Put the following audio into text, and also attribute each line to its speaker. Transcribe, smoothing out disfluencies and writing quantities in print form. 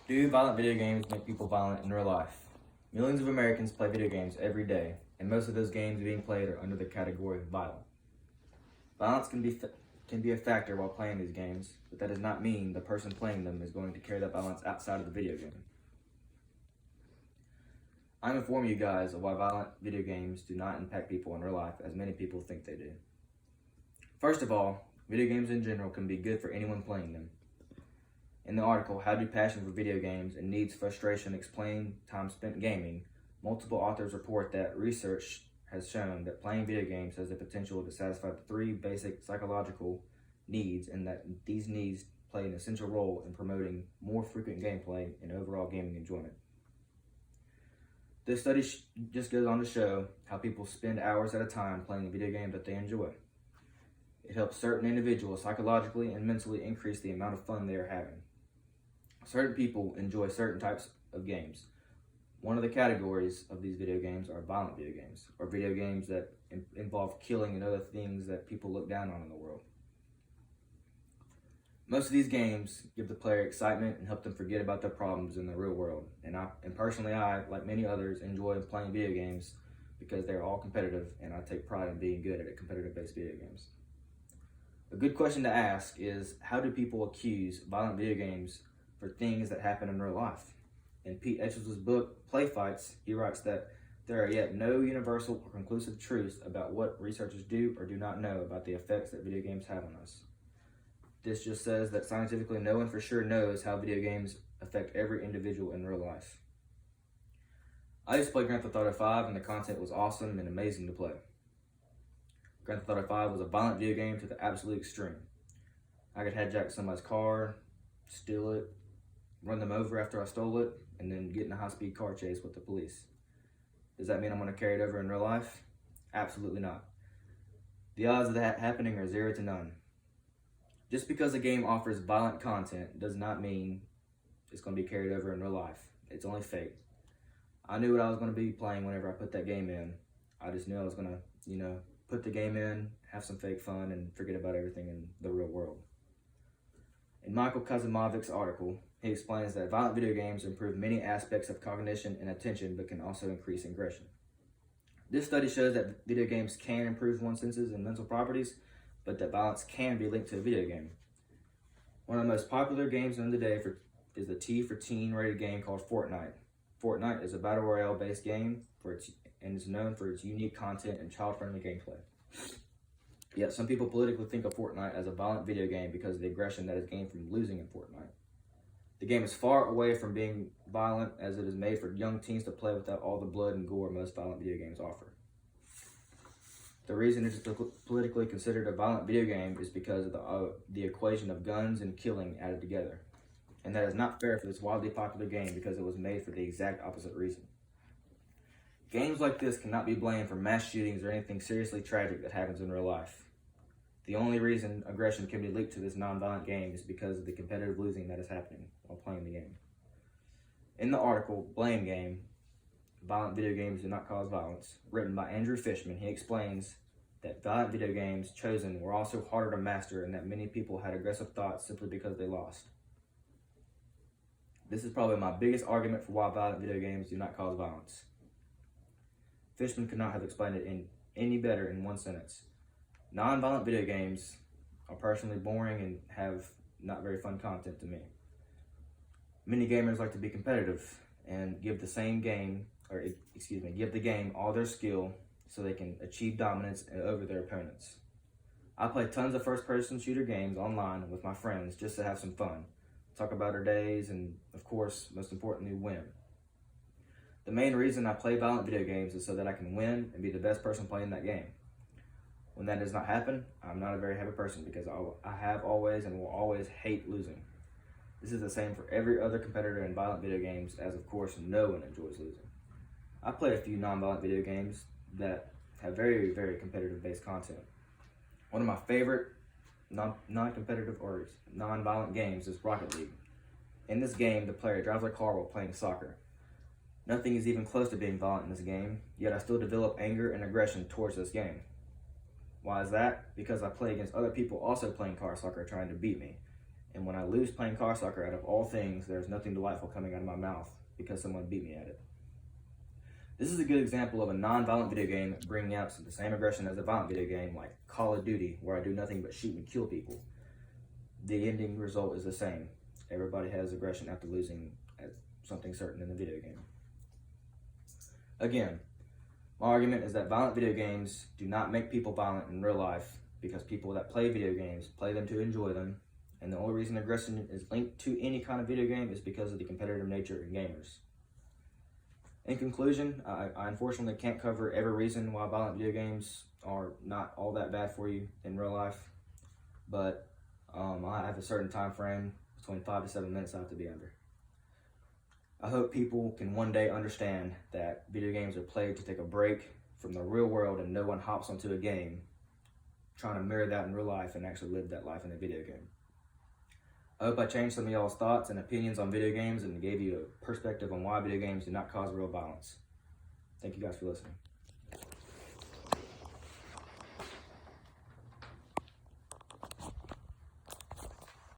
Speaker 1: Do violent video games make people violent in real life? Millions of Americans play video games every day, and most of those games being played are under the category of violent. Violence can be a factor while playing these games, but that does not mean the person playing them is going to carry that violence outside of the video game. I'm informing you guys of why violent video games do not impact people in real life as many people think they do. First of all, video games in general can be good for anyone playing them. In the article, How Do Passion for Video Games and Needs Frustration Explain Time Spent Gaming, multiple authors report that research has shown that playing video games has the potential to satisfy the three basic psychological needs, and that these needs play an essential role in promoting more frequent gameplay and overall gaming enjoyment. This study just goes on to show how people spend hours at a time playing a video game that they enjoy. It helps certain individuals psychologically and mentally increase the amount of fun they are having. Certain people enjoy certain types of games. One of the categories of these video games are violent video games, or video games that involve killing and other things that people look down on in the world. Most of these games give the player excitement and help them forget about their problems in the real world. And personally, I, like many others, enjoy playing video games because they're all competitive, and I take pride in being good at competitive-based video games. A good question to ask is, how do people accuse violent video games for things that happen in real life? In Pete Etchell's book, Play Fights, he writes that there are yet no universal or conclusive truths about what researchers do or do not know about the effects that video games have on us. This just says that scientifically no one for sure knows how video games affect every individual in real life. I used to play Grand Theft Auto 5 and the content was awesome and amazing to play. Grand Theft Auto 5 was a violent video game to the absolute extreme. I could hijack somebody's car, steal it, run them over after I stole it, and then get in a high-speed car chase with the police. Does that mean I'm going to carry it over in real life? Absolutely not. The odds of that happening are 0 to none. Just because a game offers violent content does not mean it's going to be carried over in real life. It's only fate. I knew what I was going to be playing whenever I put that game in. I just knew I was going to, put the game in, have some fake fun, and forget about everything in the real world. In Michael Kazimovic's article, he explains that violent video games improve many aspects of cognition and attention, but can also increase aggression. This study shows that video games can improve one's senses and mental properties, but that violence can be linked to a video game. One of the most popular games known today is the T for Teen rated game called Fortnite. Fortnite is a battle royale based game and is known for its unique content and child-friendly gameplay. Yet some people politically think of Fortnite as a violent video game because of the aggression that is gained from losing in Fortnite. The game is far away from being violent, as it is made for young teens to play without all the blood and gore most violent video games offer. The reason it is politically considered a violent video game is because of the equation of guns and killing added together. And that is not fair for this wildly popular game because it was made for the exact opposite reason. Games like this cannot be blamed for mass shootings or anything seriously tragic that happens in real life. The only reason aggression can be linked to this non-violent game is because of the competitive losing that is happening while playing the game. In the article, Blame Game, Violent Video Games Do Not Cause Violence, written by Andrew Fishman, he explains that violent video games chosen were also harder to master and that many people had aggressive thoughts simply because they lost. This is probably my biggest argument for why violent video games do not cause violence. Fishman could not have explained it any better in one sentence. Non-violent video games are personally boring and have not very fun content to me. Many gamers like to be competitive and give the game all their skill so they can achieve dominance over their opponents. I play tons of first-person shooter games online with my friends just to have some fun, talk about our days, and of course, most importantly, win. The main reason I play violent video games is so that I can win and be the best person playing that game. When that does not happen, I'm not a very happy person because I have always and will always hate losing. This is the same for every other competitor in violent video games, as of course no one enjoys losing. I play a few non-violent video games that have very, very competitive-based content. One of my favorite non-competitive or non-violent games is Rocket League. In this game, the player drives a car while playing soccer. Nothing is even close to being violent in this game, yet I still develop anger and aggression towards this game. Why is that? Because I play against other people also playing car soccer trying to beat me. And when I lose playing car soccer, out of all things, there's nothing delightful coming out of my mouth because someone beat me at it. This is a good example of a non-violent video game bringing out the same aggression as a violent video game like Call of Duty, where I do nothing but shoot and kill people. The ending result is the same. Everybody has aggression after losing at something certain in the video game. Again, my argument is that violent video games do not make people violent in real life because people that play video games play them to enjoy them, and the only reason aggression is linked to any kind of video game is because of the competitive nature in gamers. In conclusion, I unfortunately can't cover every reason why violent video games are not all that bad for you in real life, but I have a certain time frame, between 5 to 7 minutes I have to be under. I hope people can one day understand that video games are played to take a break from the real world, and no one hops onto a game trying to mirror that in real life and actually live that life in a video game. I hope I changed some of y'all's thoughts and opinions on video games and gave you a perspective on why video games do not cause real violence. Thank you guys for listening.